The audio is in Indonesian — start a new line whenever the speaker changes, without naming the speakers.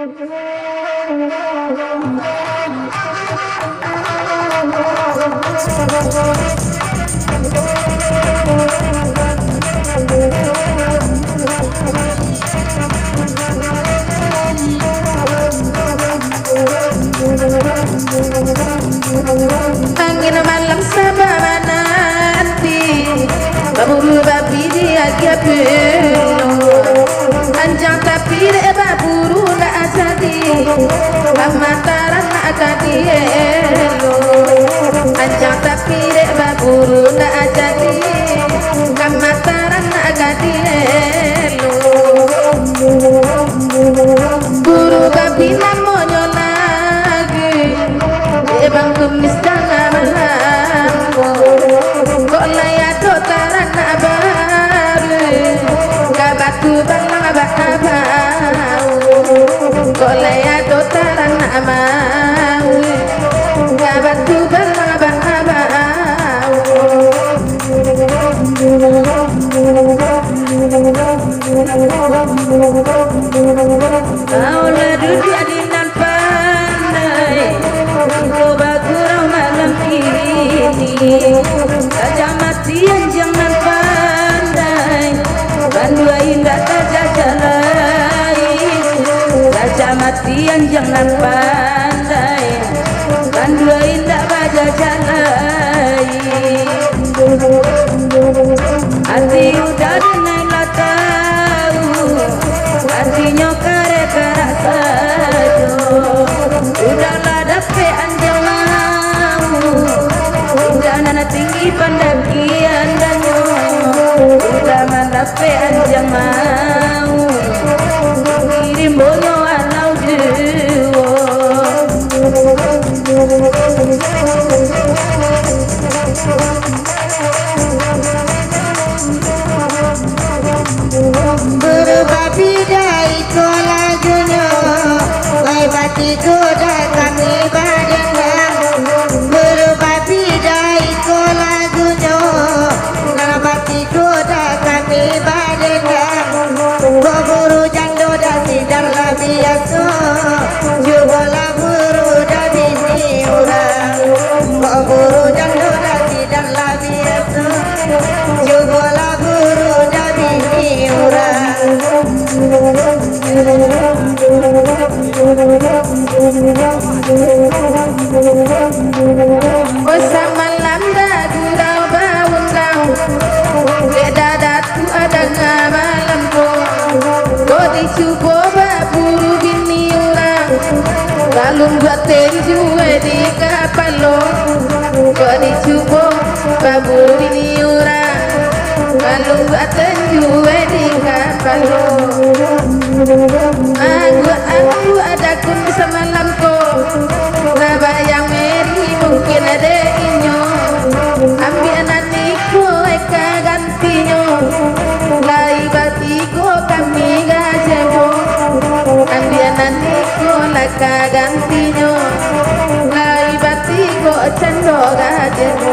Angin malam sama nanti baburu babi dia pelu anjang tapi baburu nak asadi amataran nak asadi elo anjang tapi baburu nak asadi amataran nak asadi elo buru babi namonyo lagi bang kumis jangan malamku kok layak dotaran nak baru kabatu balang abah-abau kok layak dotaran nak mau kabatu balang abah-abau kau ladu dia dinan pandai coba kurang malam ini saja matian jangan pandai bandua indah saja lain saja matian jangan pandai bandua indah saja lain hati udah denai lah tahu hatinya kare-kare saja udahlah dapet anjang mau udahlah tinggi pendakian danyo udah dapet anjang mau kirim boyo alau jiwo
berbabi dai kola junyo wai bati goda kami badengang berbabi dai kola junyo nana bati goda kami badengang goburu jando da sidar la biaso jubola buru da bini urang goburu jando da sidar la biaso jubola buru da bini urang
Osa malam dah gurau baundang beda datu ada malam ko kodi cubo baburu bini orang balung buat tenju di kapal lo kodi cubo baburu bini orang balung buat tenju di kapal lo aku ada kun semalam ko nabayang meri mungkin ada inyo ambil ananiku eka gantinya lai batiko kami gajebo ambil ananiku laka gantinya lai batiko cendo gajebo